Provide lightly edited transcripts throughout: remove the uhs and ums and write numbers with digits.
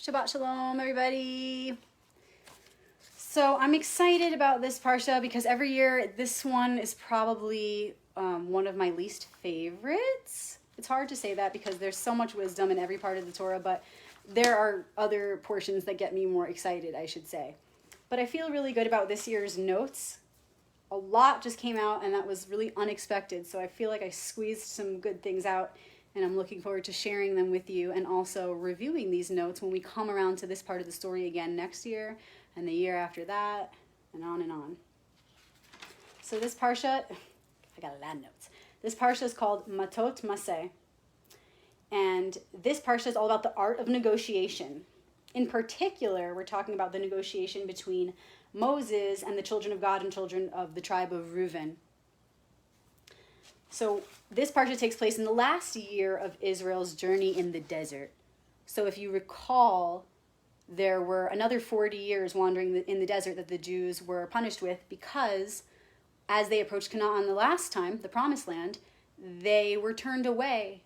Shabbat Shalom, everybody. So I'm excited about this Parsha because every year this one is probably one of my least favorites. It's hard to say that because there's so much wisdom in every part of the Torah, but there are other portions that get me more excited, I should say. But I feel really good about this year's notes. A lot just came out, and that was really unexpected, so I feel like I squeezed some good things out, and I'm looking forward to sharing them with you and also reviewing these notes when we come around to this part of the story again next year and the year after that, and on and on. So this Parsha, I got a lot of notes. This Parsha is called Matot-Masei, and this Parsha is all about the art of negotiation. In particular, we're talking about the negotiation between Moses and the children of God and children of the tribe of Reuben. So this Parsha takes place in the last year of Israel's journey in the desert. So if you recall, there were another 40 years wandering in the desert that the Jews were punished with because as they approached Canaan the last time, the promised land, they were turned away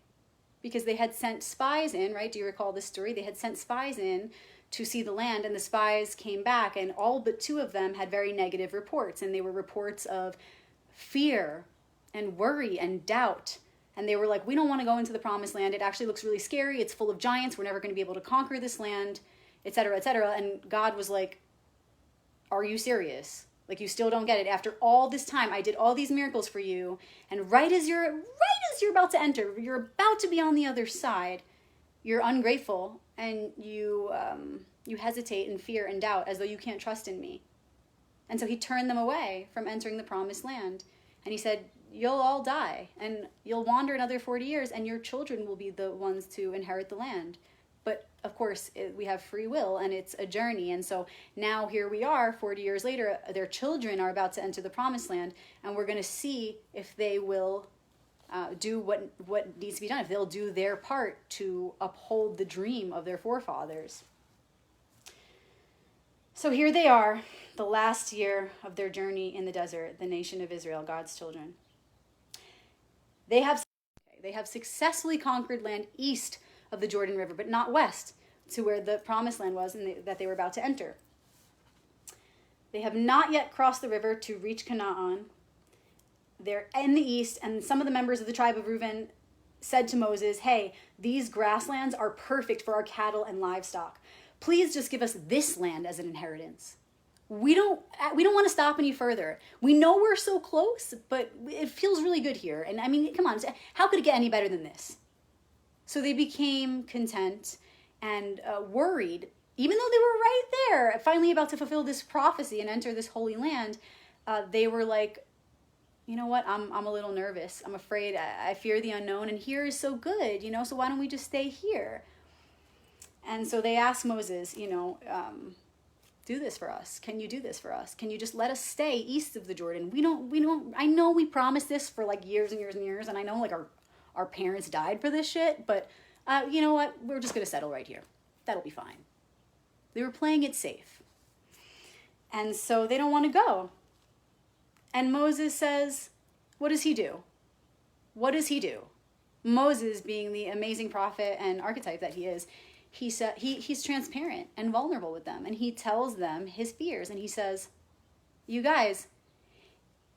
because they had sent spies in, right? Do you recall this story? They had sent spies in to see the land, and the spies came back, and all but two of them had very negative reports, and they were reports of fear and worry and doubt. And they were like, we don't want to go into the promised land. It actually looks really scary. It's full of giants. We're never going to be able to conquer this land, etc., etc. And God was like, are you serious? Like, you still don't get it. After all this time, I did all these miracles for you, and right as you're about to enter, you're about to be on the other side, you're ungrateful, and you hesitate in fear and doubt as though you can't trust in me. And so he turned them away from entering the promised land. And he said, you'll all die, and you'll wander another 40 years, and your children will be the ones to inherit the land. But of course, we have free will, and it's a journey. And so now here we are, 40 years later, their children are about to enter the promised land, and we're going to see if they will do what needs to be done, if they'll do their part to uphold the dream of their forefathers. So here they are, the last year of their journey in the desert, the nation of Israel, God's children. They have successfully conquered land east of the Jordan River, but not west to where the promised land was and that they were about to enter. They have not yet crossed the river to reach Canaan. They're in the east, and some of the members of the tribe of Reuben said to Moses, hey, these grasslands are perfect for our cattle and livestock. Please just give us this land as an inheritance. We don't want to stop any further. We know we're so close, but it feels really good here. And I mean, come on, how could it get any better than this? So they became content and worried, even though they were right there, finally about to fulfill this prophecy and enter this holy land. They were like, you know what, I'm a little nervous. I'm afraid. I fear the unknown, and here is so good, so why don't we just stay here? And so they asked Moses, do this for us. Can you do this for us? Can you just let us stay east of the Jordan? We don't, I know we promised this for like years and years and years, and I know like our parents died for this shit, but you know what? We're just going to settle right here. That'll be fine. They were playing it safe. And so they don't want to go. And Moses says, what does he do? What does he do? Moses, being the amazing prophet and archetype that he is, he's transparent and vulnerable with them. And he tells them his fears. And he says, you guys,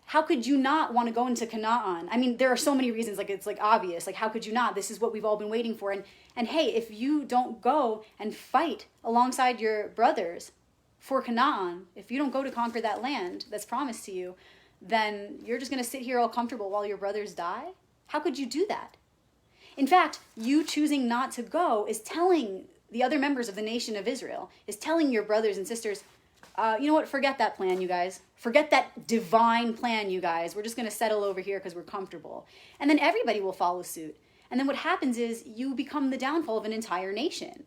how could you not want to go into Canaan? I mean, there are so many reasons, like it's like obvious. Like, how could you not? This is what we've all been waiting for. And hey, if you don't go and fight alongside your brothers for Canaan, if you don't go to conquer that land that's promised to you, then you're just going to sit here all comfortable while your brothers die? How could you do that? In fact, you choosing not to go is telling the other members of the nation of Israel, is telling your brothers and sisters, you know what, forget that plan, you guys. Forget that divine plan, you guys. We're just going to settle over here because we're comfortable. And then everybody will follow suit. And then what happens is you become the downfall of an entire nation.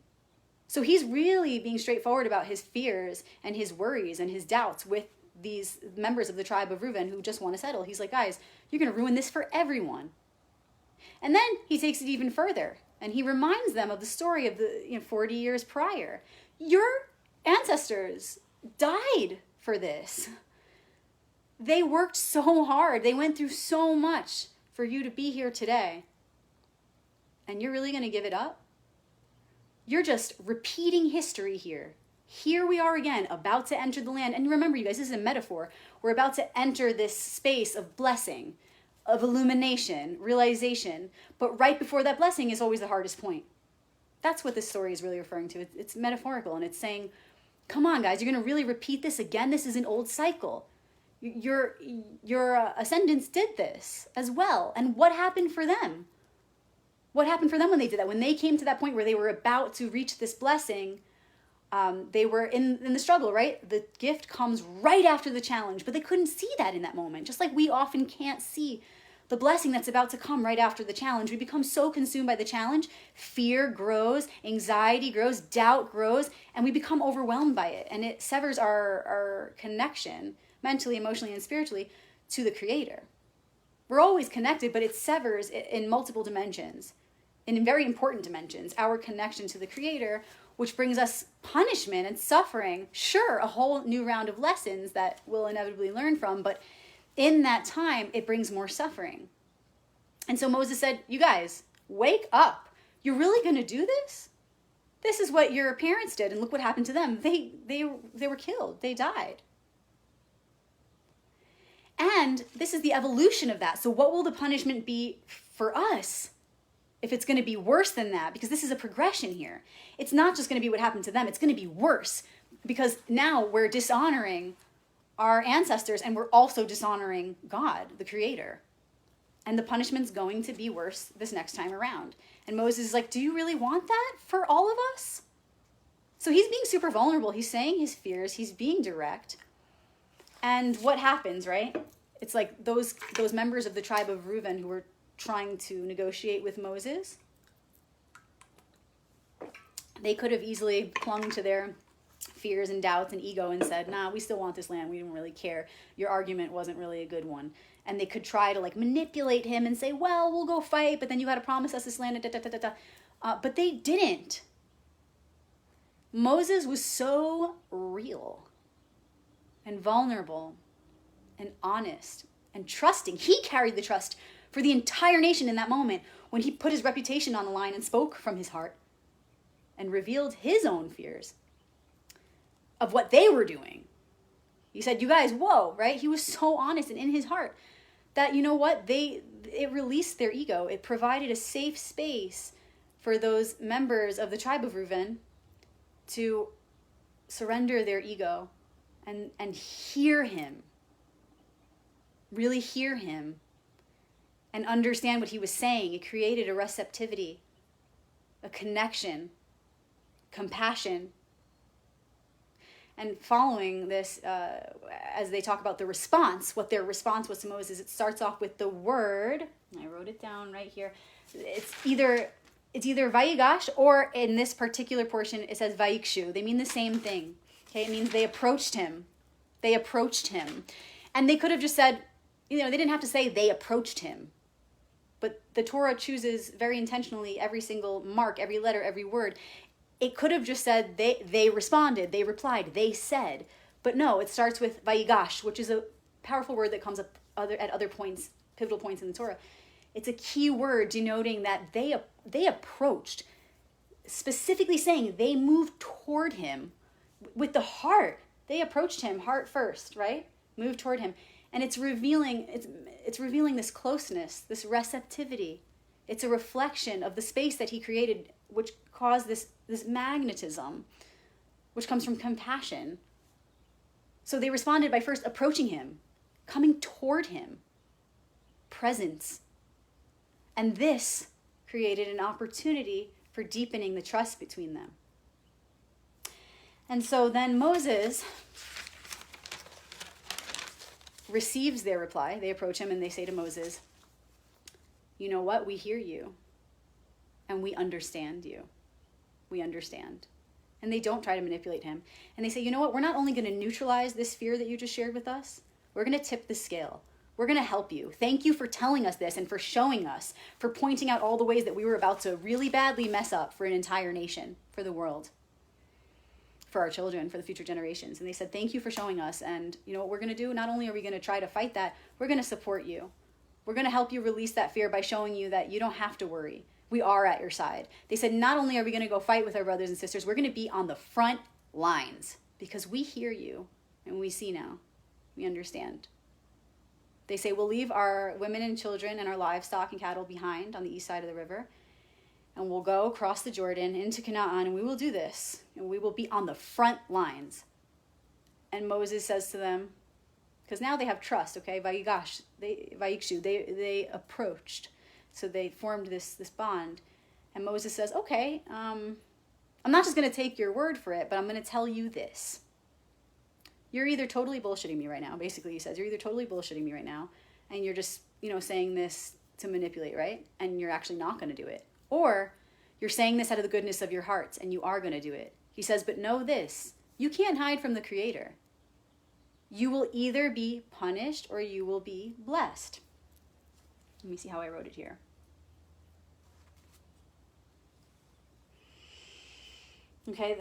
So he's really being straightforward about his fears and his worries and his doubts with these members of the tribe of Reuben who just want to settle. He's like, guys, you're going to ruin this for everyone. And then he takes it even further, and he reminds them of the story of the 40 years prior. Your ancestors died for this. They worked so hard. They went through so much for you to be here today. And you're really going to give it up? You're just repeating history here. Here we are again, about to enter the land. And remember, you guys, this is a metaphor. We're about to enter this space of blessing, of illumination, realization. But right before that blessing is always the hardest point. That's what this story is really referring to. It's metaphorical, and it's saying, come on, guys, you're going to really repeat this again? This is an old cycle. Your ascendants did this as well. And what happened for them? What happened for them when they did that? When they came to that point where they were about to reach this blessing, they were in the struggle, right? The gift comes right after the challenge, but they couldn't see that in that moment. Just like we often can't see the blessing that's about to come right after the challenge. We become so consumed by the challenge, fear grows, anxiety grows, doubt grows, and we become overwhelmed by it. And it severs our connection, mentally, emotionally, and spiritually, to the Creator. We're always connected, but it severs in multiple dimensions, in very important dimensions, our connection to the Creator, which brings us punishment and suffering. Sure, a whole new round of lessons that we'll inevitably learn from, but in that time, it brings more suffering. And so Moses said, you guys, wake up. You're really going to do this? This is what your parents did, and look what happened to them. They were killed. They died. And this is the evolution of that. So what will the punishment be for us if it's going to be worse than that? Because this is a progression here. It's not just going to be what happened to them. It's going to be worse because now we're dishonoring our ancestors and we're also dishonoring God, the Creator. And the punishment's going to be worse this next time around. And Moses is like, do you really want that for all of us? So he's being super vulnerable. He's saying his fears. He's being direct. And what happens, right? It's like those members of the tribe of Reuben who were trying to negotiate with Moses. They could have easily clung to their fears and doubts and ego and said, nah, we still want this land. We don't really care. Your argument wasn't really a good one. And they could try to manipulate him and say, well, we'll go fight, but then you got to promise us this land. But they didn't. Moses was so real and vulnerable and honest and trusting. He carried the trust for the entire nation in that moment when he put his reputation on the line and spoke from his heart and revealed his own fears of what they were doing. He said, you guys, whoa, right? He was so honest and in his heart that, you know what? It released their ego. It provided a safe space for those members of the tribe of Reuben to surrender their ego and hear him, really hear him and understand what he was saying. It created a receptivity, a connection, compassion. And following this, as they talk about the response, what their response was to Moses, it starts off with the word. I wrote it down right here. It's either vayigash, or in this particular portion, it says vayikshu. They mean the same thing. Okay, it means they approached him. They approached him. And they could have just said, they didn't have to say they approached him. But the Torah chooses very intentionally every single mark, every letter, every word. It could have just said they responded, they replied, they said. But no, it starts with vayigash, which is a powerful word that comes up at other points, pivotal points in the Torah. It's a key word denoting that they approached, specifically saying they moved toward him with the heart. They approached him heart first, right? Moved toward him. And it's revealing this closeness, this receptivity. It's a reflection of the space that he created, which caused this magnetism, which comes from compassion. So they responded by first approaching him, coming toward him, presence. And this created an opportunity for deepening the trust between them. And so then Moses receives their reply. They approach him and they say to Moses, you know what? We hear you and we understand you. We understand. And they don't try to manipulate him. And they say, you know what? We're not only going to neutralize this fear that you just shared with us, we're going to tip the scale. We're going to help you. Thank you for telling us this and for showing us, for pointing out all the ways that we were about to really badly mess up for an entire nation, for the world, for our children, for the future generations. And they said, thank you for showing us. And you know what we're going to do? Not only are we going to try to fight that, we're going to support you. We're going to help you release that fear by showing you that you don't have to worry. we are at your side. They said, not only are we going to go fight with our brothers and sisters, we're going to be on the front lines because we hear you and we see now. We understand. They say, we'll leave our women and children and our livestock and cattle behind on the east side of the river, and we'll go across the Jordan into Canaan, and we will do this, and we will be on the front lines. And Moses says to them, because now they have trust, okay? Vayigash, they approached. So they formed this bond. And Moses says, okay, I'm not just going to take your word for it, but I'm going to tell you this. You're either totally bullshitting me right now. Basically, he says, you're either totally bullshitting me right now, and you're just, saying this to manipulate, right? And you're actually not going to do it. Or you're saying this out of the goodness of your hearts, and you are going to do it. He says, but know this, you can't hide from the Creator. You will either be punished or you will be blessed. Let me see how I wrote it here. Okay.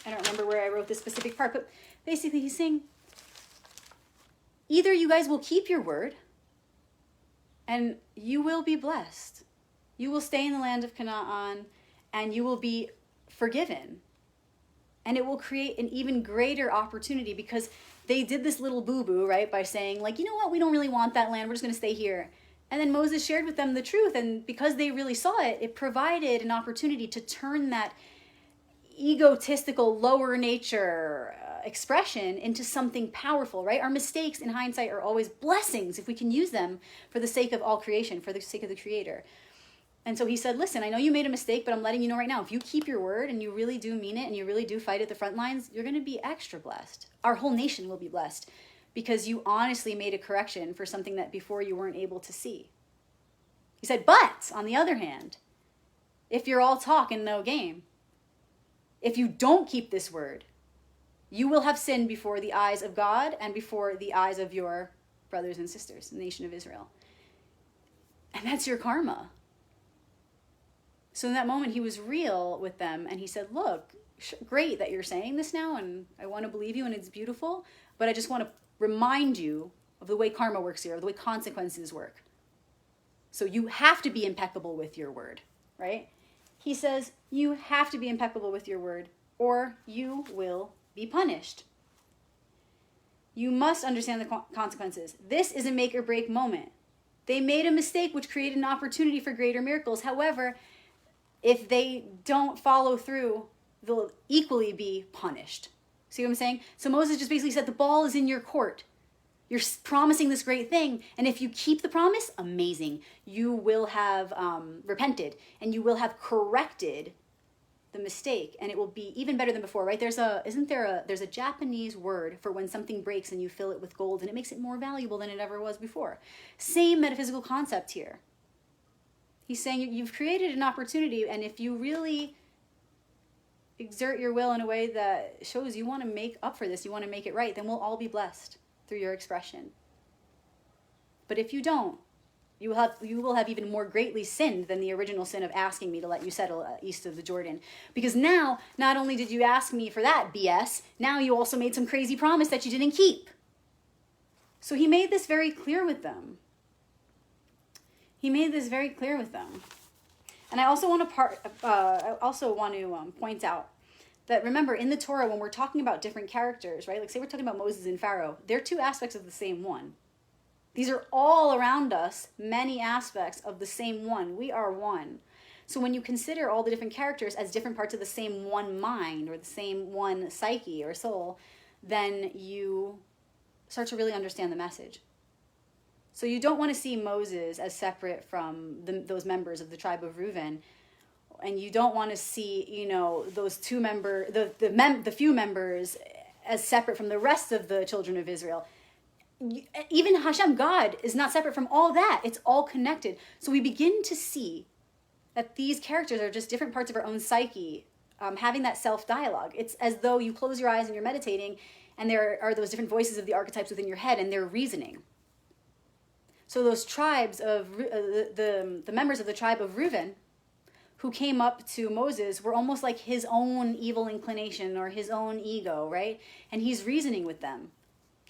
I don't remember where I wrote this specific part, but basically he's saying, either you guys will keep your word and you will be blessed. You will stay in the land of Canaan and you will be forgiven. And it will create an even greater opportunity because they did this little boo-boo, right? By saying, like, you know what? We don't really want that land. We're just going to stay here. And then Moses shared with them the truth. And because they really saw it, it provided an opportunity to turn that egotistical, lower nature expression into something powerful, right? Our mistakes in hindsight are always blessings if we can use them for the sake of all creation, for the sake of the Creator. And so he said, listen, I know you made a mistake, but I'm letting you know right now, if you keep your word and you really do mean it and you really do fight at the front lines, you're going to be extra blessed. Our whole nation will be blessed because you honestly made a correction for something that before you weren't able to see. He said, but on the other hand, if you're all talk and no game, if you don't keep this word, you will have sinned before the eyes of God and before the eyes of your brothers and sisters, the nation of Israel. And that's your karma. So in that moment, he was real with them, and he said, look, great that you're saying this now, and I want to believe you, and it's beautiful, but I just want to remind you of the way karma works here, of the way consequences work. So you have to be impeccable with your word, right? He says, you have to be impeccable with your word, or you will be punished. You must understand the consequences. This is a make or break moment. They made a mistake, which created an opportunity for greater miracles. However, if they don't follow through, they'll equally be punished. See what I'm saying? So Moses just basically said, the ball is in your court. You're promising this great thing. And if you keep the promise, amazing. You will have repented and you will have corrected the mistake. And it will be even better than before, right? There's a Japanese word for when something breaks and you fill it with gold and it makes it more valuable than it ever was before. Same metaphysical concept here. He's saying you've created an opportunity, and if you really exert your will in a way that shows you want to make up for this, you want to make it right, then we'll all be blessed through your expression. But if you don't, you will have even more greatly sinned than the original sin of asking me to let you settle east of the Jordan. Because now, not only did you ask me for that BS, now you also made some crazy promise that you didn't keep. So he made this very clear with them. And I also want to point out that, remember, in the Torah, when we're talking about different characters, right? Like, say we're talking about Moses and Pharaoh, they're two aspects of the same one. These are all around us, many aspects of the same one. We are one. So when you consider all the different characters as different parts of the same one mind or the same one psyche or soul, then you start to really understand the message. So you don't want to see Moses as separate from those members of the tribe of Reuben, and you don't want to see, those two the few members as separate from the rest of the children of Israel. Even Hashem, God, is not separate from all that. It's all connected. So we begin to see that these characters are just different parts of our own psyche, having that self-dialogue. It's as though you close your eyes and you're meditating, and there are those different voices of the archetypes within your head, and they're reasoning. So those tribes of the members of the tribe of Reuben who came up to Moses were almost like his own evil inclination or his own ego, right? And he's reasoning with them.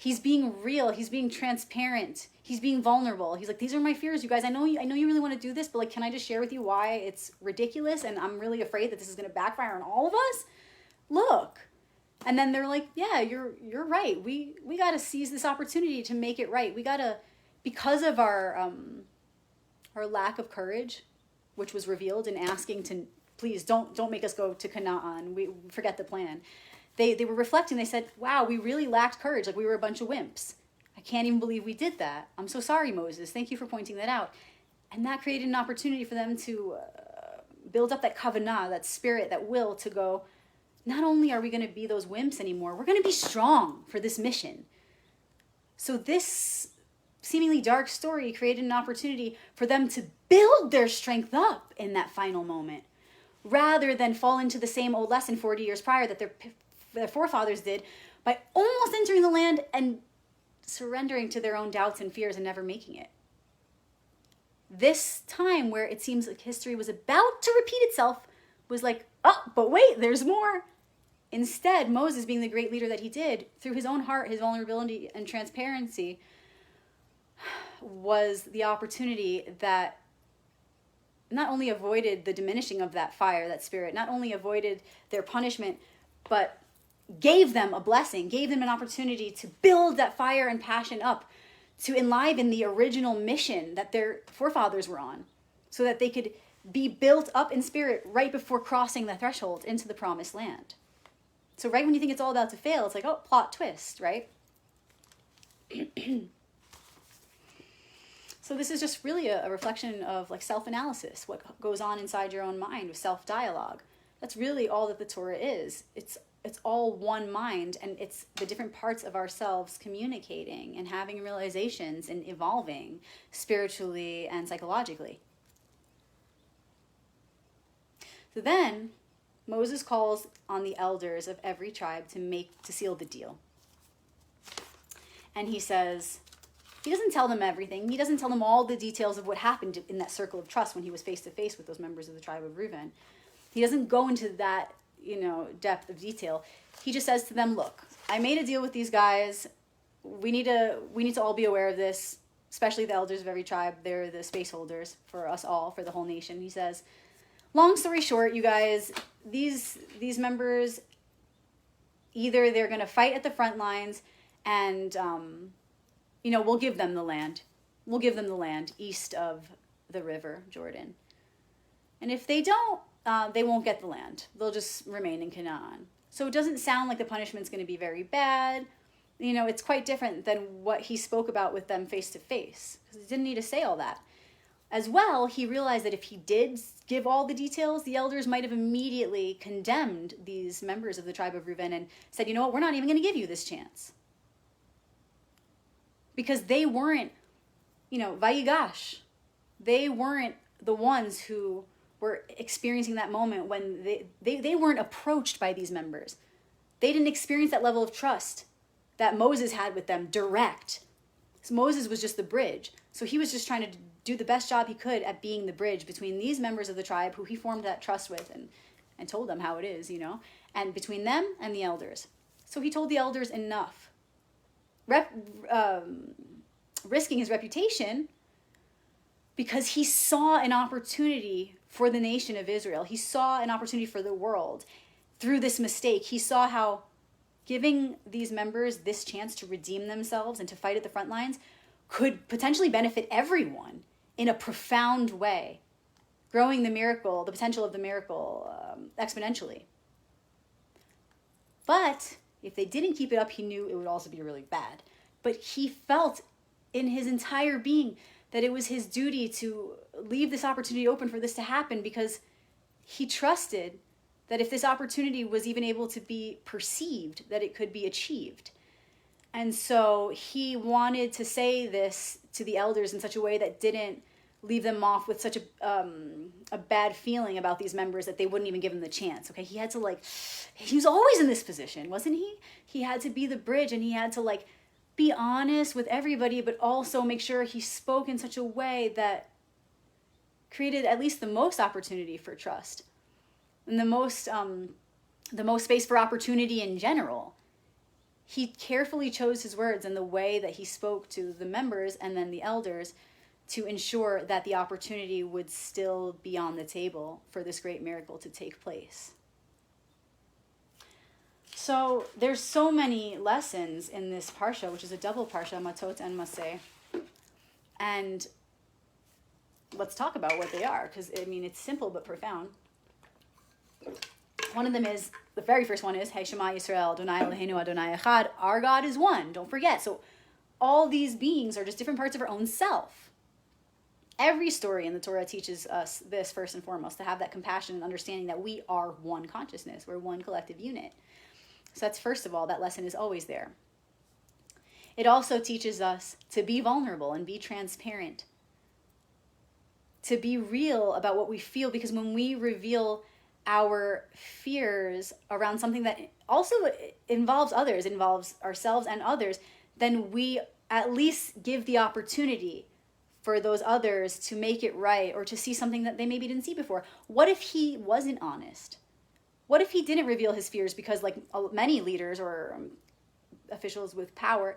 He's being real. He's being transparent. He's being vulnerable. He's like, these are my fears, you guys. I know you really want to do this, but like, can I just share with you why it's ridiculous? And I'm really afraid that this is going to backfire on all of us. Look. And then they're like, yeah, you're right. We got to seize this opportunity to make it right. We got to, because of our lack of courage, which was revealed in asking to, please don't make us go to Canaan. We forget the plan. They were reflecting. They said, wow, we really lacked courage. Like we were a bunch of wimps. I can't even believe we did that. I'm so sorry, Moses. Thank you for pointing that out. And that created an opportunity for them to build up that kavanah, that spirit, that will to go, not only are we going to be those wimps anymore, we're going to be strong for this mission. So this seemingly dark story created an opportunity for them to build their strength up in that final moment, rather than fall into the same old lesson 40 years prior that their forefathers did by almost entering the land and surrendering to their own doubts and fears and never making it. This time where it seems like history was about to repeat itself was like, oh, but wait, there's more. Instead, Moses, being the great leader that he did, through his own heart, his vulnerability and transparency, was the opportunity that not only avoided the diminishing of that fire, that spirit, not only avoided their punishment, but gave them a blessing, gave them an opportunity to build that fire and passion up, to enliven the original mission that their forefathers were on, so that they could be built up in spirit right before crossing the threshold into the promised land. So right when you think it's all about to fail, it's like, oh, plot twist, right? So this is just really a reflection of like self-analysis, what goes on inside your own mind with self-dialogue. That's really all that the Torah is. It's all one mind, and it's the different parts of ourselves communicating and having realizations and evolving spiritually and psychologically. So then Moses calls on the elders of every tribe to seal the deal. And he says, he doesn't tell them everything. He doesn't tell them all the details of what happened in that circle of trust when he was face to face with those members of the tribe of Reuben. He doesn't go into that, depth of detail. He just says to them, look, I made a deal with these guys. We need to all be aware of this, especially the elders of every tribe. They're the space holders for us all, for the whole nation. He says, long story short, you guys, these members, either they're going to fight at the front lines and, we'll give them the land. We'll give them the land east of the river, Jordan. And if they don't, they won't get the land. They'll just remain in Canaan. So it doesn't sound like the punishment's going to be very bad. It's quite different than what he spoke about with them face to face, because he didn't need to say all that. As well, he realized that if he did give all the details, the elders might have immediately condemned these members of the tribe of Reuben and said, you know what, we're not even going to give you this chance. Because they weren't, Vayigash. They weren't the ones who were experiencing that moment when they weren't approached by these members. They didn't experience that level of trust that Moses had with them direct. So Moses was just the bridge. So he was just trying to do the best job he could at being the bridge between these members of the tribe who he formed that trust with and told them how it is, and between them and the elders. So he told the elders enough. Risking his reputation because he saw an opportunity for the nation of Israel. He saw an opportunity for the world through this mistake. He saw how giving these members this chance to redeem themselves and to fight at the front lines could potentially benefit everyone in a profound way, growing the potential of the miracle exponentially. But if they didn't keep it up, he knew it would also be really bad. But he felt in his entire being that it was his duty to leave this opportunity open for this to happen, because he trusted that if this opportunity was even able to be perceived, that it could be achieved. And so he wanted to say this to the elders in such a way that didn't leave them off with such a bad feeling about these members that they wouldn't even give him the chance. Okay, he had to he was always in this position, wasn't he? He had to be the bridge, and he had to be honest with everybody, but also make sure he spoke in such a way that created at least the most opportunity for trust and the most space for opportunity in general. he carefully chose his words and the way that he spoke to the members and then the elders to ensure that the opportunity would still be on the table for this great miracle to take place. So there's so many lessons in this parsha, which is a double parsha, Matot and Masei. And let's talk about what they are, because it's simple but profound. One of them is, the very first one is, Hey Shema Yisrael, Adonai Eloheinu Adonai Echad. Our God is one. Don't forget. So all these beings are just different parts of our own self. Every story in the Torah teaches us this first and foremost, to have that compassion and understanding that we are one consciousness. We're one collective unit. So that's first of all, that lesson is always there. It also teaches us to be vulnerable and be transparent. To be real about what we feel, because when we reveal our fears around something that also involves others, involves ourselves and others, then we at least give the opportunity for those others to make it right or to see something that they maybe didn't see before. What if he wasn't honest? What if he didn't reveal his fears? Because like many leaders or officials with power,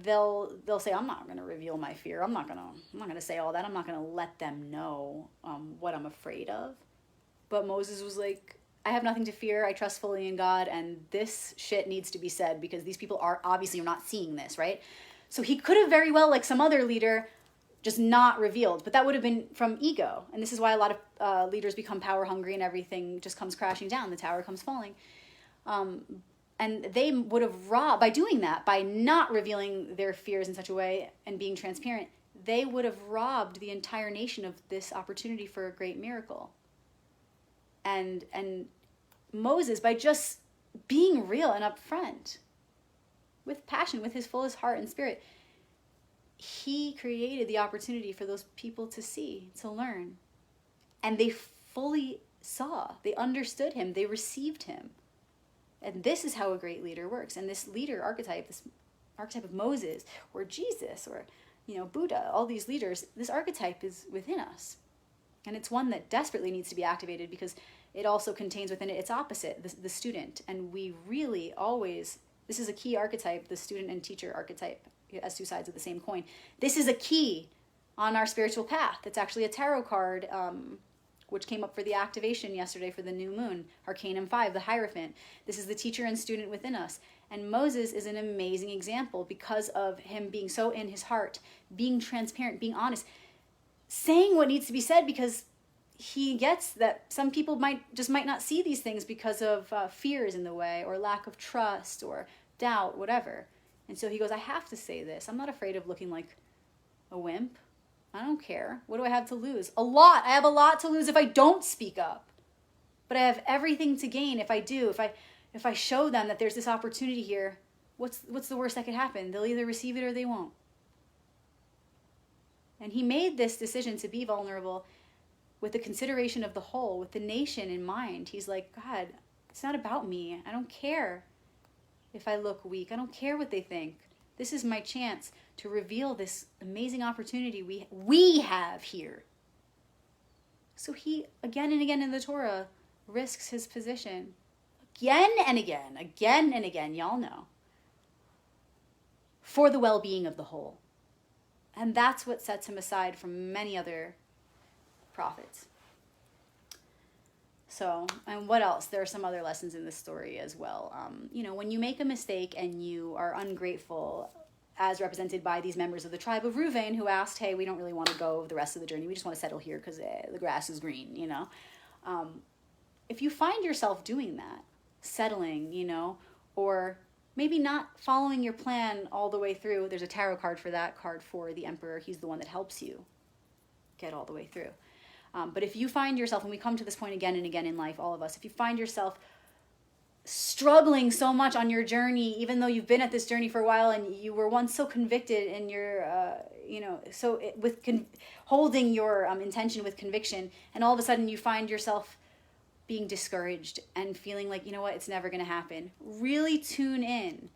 they'll say, I'm not going to reveal my fear. I'm not going to say all that. I'm not going to let them know what I'm afraid of. But Moses was like, I have nothing to fear. I trust fully in God, and this shit needs to be said because these people are obviously not seeing this, right? So he could have very well, like some other leader, just not revealed, but that would have been from ego. And this is why a lot of leaders become power hungry and everything just comes crashing down. The tower comes falling. And they would have robbed, by doing that, by not revealing their fears in such a way and being transparent, they would have robbed the entire nation of this opportunity for a great miracle. And Moses, by just being real and upfront, with passion, with his fullest heart and spirit, he created the opportunity for those people to see, to learn. And they fully saw, they understood him, they received him. And this is how a great leader works. And this leader archetype, this archetype of Moses or Jesus or, Buddha, all these leaders, this archetype is within us. And it's one that desperately needs to be activated because it also contains within it its opposite, the student. And we really always, this is a key archetype, the student and teacher archetype, as two sides of the same coin. This is a key on our spiritual path. It's actually a tarot card, which came up for the activation yesterday for the new moon, Arcanum 5, the Hierophant. This is the teacher and student within us. And Moses is an amazing example because of him being so in his heart, being transparent, being honest, saying what needs to be said, because he gets that some people might not see these things because of fears in the way or lack of trust or doubt, whatever. And so he goes, I have to say this. I'm not afraid of looking like a wimp. I don't care. What do I have to lose? A lot. I have a lot to lose if I don't speak up. But I have everything to gain if I do. If I show them that there's this opportunity here, what's the worst that could happen? They'll either receive it or they won't. And he made this decision to be vulnerable with the consideration of the whole, with the nation in mind. He's like, God, it's not about me. I don't care if I look weak. I don't care what they think. This is my chance to reveal this amazing opportunity we have here. So he, again and again in the Torah, risks his position. Again and again, y'all know. For the well-being of the whole. And that's what sets him aside from many other prophets. So, and what else? There are some other lessons in this story as well. When you make a mistake and you are ungrateful, as represented by these members of the tribe of Reuven who asked, hey, we don't really want to go the rest of the journey. We just want to settle here because the grass is green, If you find yourself doing that, settling, or maybe not following your plan all the way through, there's a tarot card for that, card for the emperor. He's the one that helps you get all the way through. But if you find yourself, and we come to this point again and again in life, all of us, if you find yourself struggling so much on your journey, even though you've been at this journey for a while and you were once so convicted in your, holding your intention with conviction, and all of a sudden you find yourself being discouraged and feeling like, it's never going to happen. Really tune in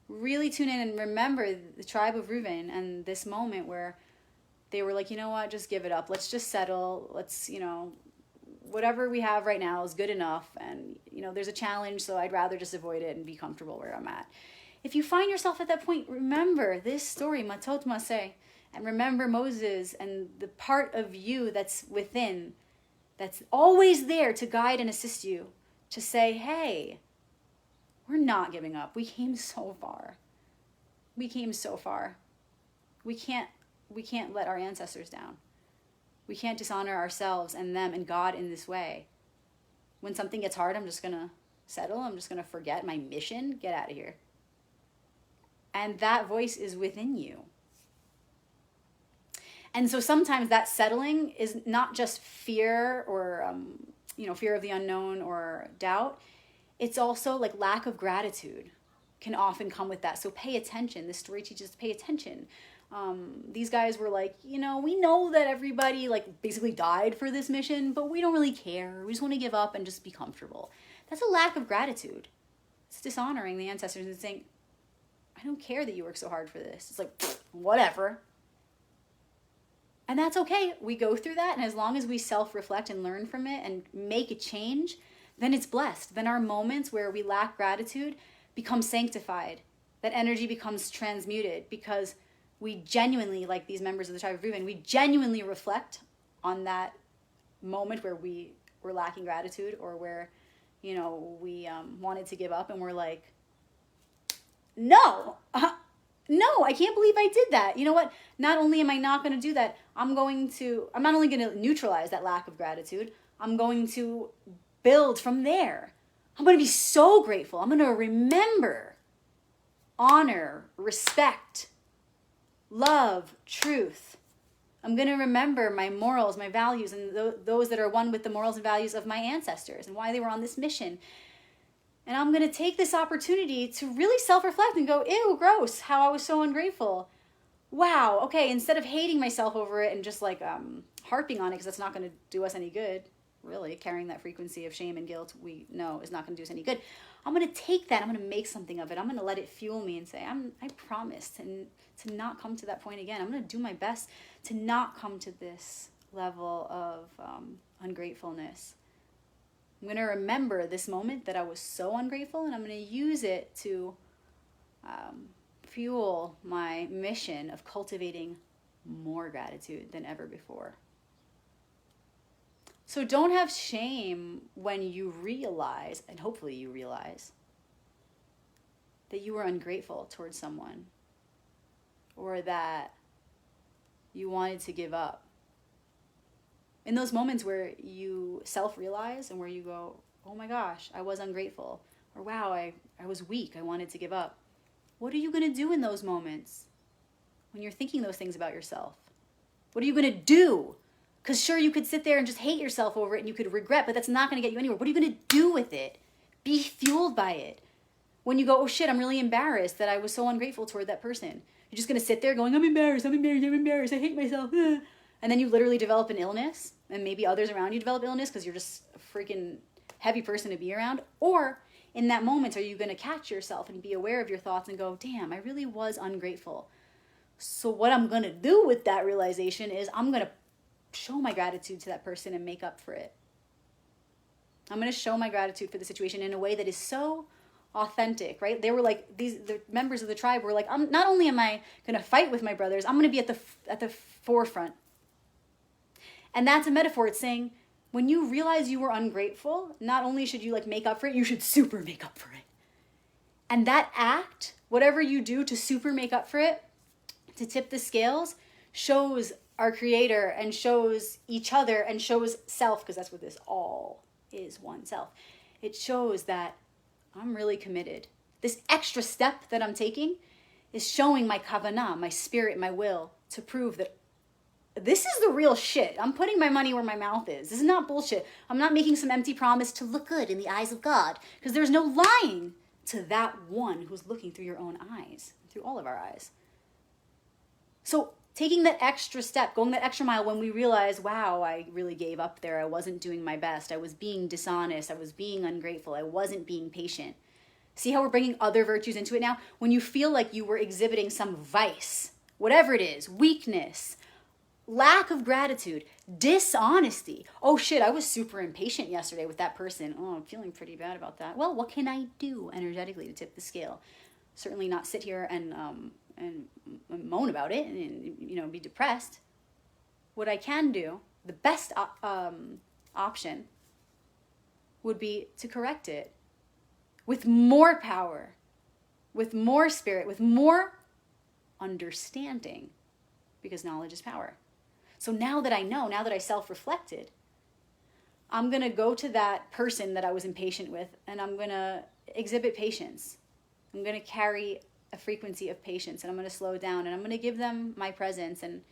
and remember the tribe of Reuven and this moment where they were like, just give it up. Let's just settle. Let's, whatever we have right now is good enough. And, there's a challenge, so I'd rather just avoid it and be comfortable where I'm at. If you find yourself at that point, remember this story, Matot-Masei, and remember Moses and the part of you that's within, that's always there to guide and assist you, to say, hey, we're not giving up. We came so far. We came so far. We can't let our ancestors down. We can't dishonor ourselves and them and God in this way. When something gets hard, I'm just going to settle. I'm just going to forget my mission. Get out of here. And that voice is within you. And so sometimes that settling is not just fear or, fear of the unknown or doubt. It's also like lack of gratitude can often come with that. So pay attention. This story teaches to pay attention. These guys were like, we know that everybody like basically died for this mission, but we don't really care. We just want to give up and just be comfortable. That's a lack of gratitude. It's dishonoring the ancestors and saying, I don't care that you worked so hard for this. It's like, whatever. And that's okay. We go through that. And as long as we self-reflect and learn from it and make a change, then it's blessed. Then our moments where we lack gratitude become sanctified. That energy becomes transmuted because we genuinely, like these members of the tribe of Reuben, we genuinely reflect on that moment where we were lacking gratitude or where, we wanted to give up and we're like, no, I can't believe I did that. You know what? Not only am I not going to do that, I'm not only going to neutralize that lack of gratitude, I'm going to build from there. I'm going to be so grateful. I'm going to remember, honor, respect, love, truth. I'm going to remember my morals, my values, and those that are one with the morals and values of my ancestors and why they were on this mission. And I'm going to take this opportunity to really self-reflect and go, ew, gross, how I was so ungrateful. Wow, okay, instead of hating myself over it and just like harping on it because that's not going to do us any good, really, carrying that frequency of shame and guilt we know is not going to do us any good. I'm going to take that, I'm going to make something of it. I'm going to let it fuel me and say, I promise to not come to that point again. I'm going to do my best to not come to this level of ungratefulness. I'm going to remember this moment that I was so ungrateful, and I'm going to use it to fuel my mission of cultivating more gratitude than ever before. So don't have shame when you realize, and hopefully you realize, that you were ungrateful towards someone or that you wanted to give up. In those moments where you self-realize and where you go, oh my gosh, I was ungrateful, or wow, I was weak, I wanted to give up. What are you going to do in those moments when you're thinking those things about yourself? What are you going to do? Because sure, you could sit there and just hate yourself over it and you could regret, but that's not going to get you anywhere. What are you going to do with it? Be fueled by it. When you go, oh shit, I'm really embarrassed that I was so ungrateful toward that person. You're just going to sit there going, I'm embarrassed, I hate myself. And then you literally develop an illness, and maybe others around you develop illness because you're just a freaking heavy person to be around. Or in that moment, are you going to catch yourself and be aware of your thoughts and go, damn, I really was ungrateful. So what I'm going to do with that realization is I'm going to show my gratitude to that person and make up for it. I'm going to show my gratitude for the situation in a way that is so authentic, right? They were like, the members of the tribe were like, not only am I going to fight with my brothers, I'm going to be at the forefront. And that's a metaphor. It's saying, when you realize you were ungrateful, not only should you like make up for it, you should super make up for it. And that act, whatever you do to super make up for it, to tip the scales, shows our Creator and shows each other and shows self, because that's what this all is, one self. It shows that I'm really committed. This extra step that I'm taking is showing my kavanah, my spirit, my will, to prove that this is the real shit. I'm putting my money where my mouth is. This is not bullshit. I'm not making some empty promise to look good in the eyes of God, because there's no lying to that one who's looking through your own eyes, through all of our eyes. So taking that extra step, going that extra mile when we realize, wow, I really gave up there. I wasn't doing my best. I was being dishonest. I was being ungrateful. I wasn't being patient. See how we're bringing other virtues into it now? When you feel like you were exhibiting some vice, whatever it is, weakness, lack of gratitude, dishonesty. Oh shit, I was super impatient yesterday with that person. Oh, I'm feeling pretty bad about that. Well, what can I do energetically to tip the scale? Certainly not sit here and moan about it and be depressed. What I can do, the best option, would be to correct it with more power, with more spirit, with more understanding, because knowledge is power. So now that I know, now that I self-reflected, I'm going to go to that person that I was impatient with, and I'm going to exhibit patience. I'm going to carry a frequency of patience, and I'm going to slow down, and I'm going to give them my presence and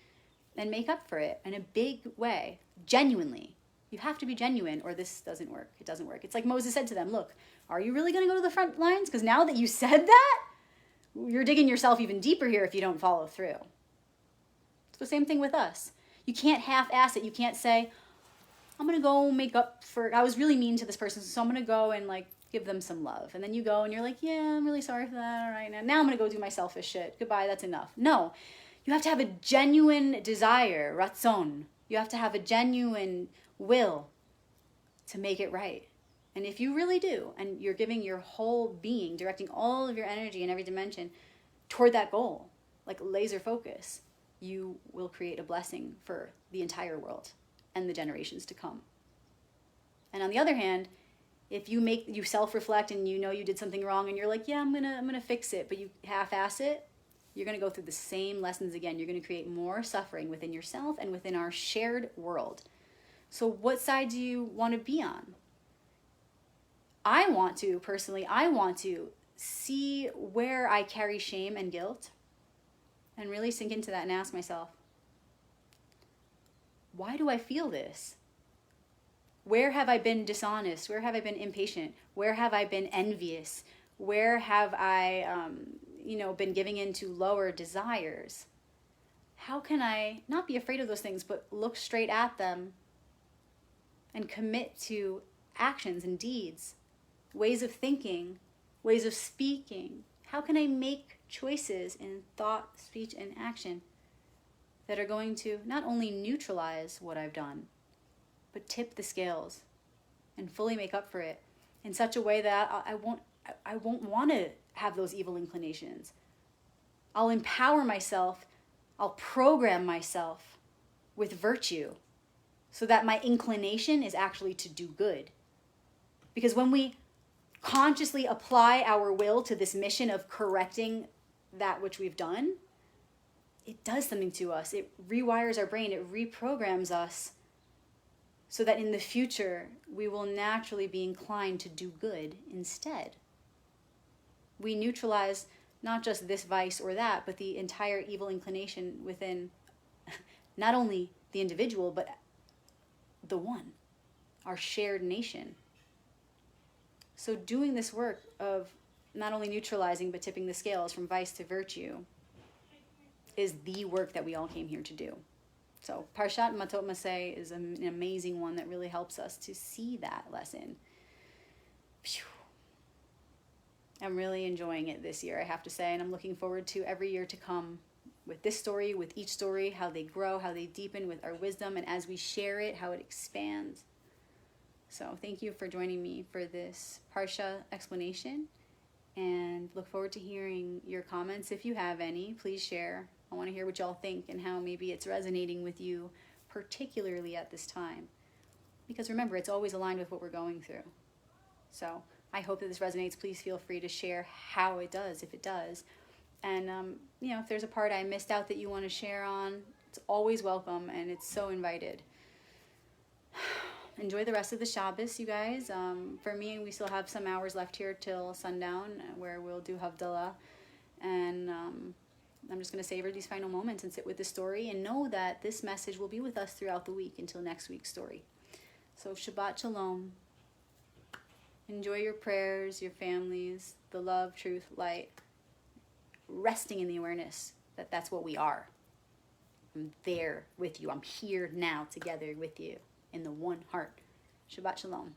make up for it in a big way, genuinely. You have to be genuine, or this doesn't work. It doesn't work. It's like Moses said to them, look, are you really going to go to the front lines? Because now that you said that, you're digging yourself even deeper here if you don't follow through. It's the same thing with us. You can't half-ass it. You can't say, I'm going to go make up for, I was really mean to this person, so I'm going to go and give them some love. And then you go and you're like, yeah, I'm really sorry for that. All right, now I'm going to go do my selfish shit. Goodbye, that's enough. No, you have to have a genuine desire, ratzon. You have to have a genuine will to make it right. And if you really do, and you're giving your whole being, directing all of your energy in every dimension toward that goal, like laser focus, you will create a blessing for the entire world and the generations to come. And on the other hand, if you self-reflect and you know you did something wrong and you're like, yeah, I'm gonna fix it, but you half-ass it, you're gonna go through the same lessons again. You're gonna create more suffering within yourself and within our shared world. So what side do you want to be on? I want to see where I carry shame and guilt and really sink into that and ask myself, why do I feel this? Where have I been dishonest? Where have I been impatient? Where have I been envious? Where have I, been giving in to lower desires? How can I not be afraid of those things, but look straight at them and commit to actions and deeds, ways of thinking, ways of speaking? How can I make choices in thought, speech, and action that are going to not only neutralize what I've done, but tip the scales and fully make up for it in such a way that I won't want to have those evil inclinations. I'll empower myself, I'll program myself with virtue so that my inclination is actually to do good. Because when we consciously apply our will to this mission of correcting that which we've done, it does something to us. It rewires our brain, it reprograms us so that in the future we will naturally be inclined to do good instead. We neutralize not just this vice or that, but the entire evil inclination within not only the individual, but the one, our shared nation. So doing this work of not only neutralizing, but tipping the scales from vice to virtue is the work that we all came here to do. So Parshat Matot-Masei is an amazing one that really helps us to see that lesson. Phew. I'm really enjoying it this year, I have to say, and I'm looking forward to every year to come with this story, with each story, how they grow, how they deepen with our wisdom, and as we share it, how it expands. So thank you for joining me for this Parsha explanation, and look forward to hearing your comments. If you have any, please share. I want to hear what y'all think and how maybe it's resonating with you, particularly at this time. Because remember, it's always aligned with what we're going through. So I hope that this resonates. Please feel free to share how it does, if it does. And, if there's a part I missed out that you want to share on, it's always welcome, and it's so invited. Enjoy the rest of the Shabbos, you guys. For me, we still have some hours left here till sundown, where we'll do Havdalah. And I'm just going to savor these final moments and sit with the story and know that this message will be with us throughout the week until next week's story. So Shabbat Shalom. Enjoy your prayers, your families, the love, truth, light, resting in the awareness that that's what we are. I'm there with you. I'm here now together with you in the one heart. Shabbat Shalom.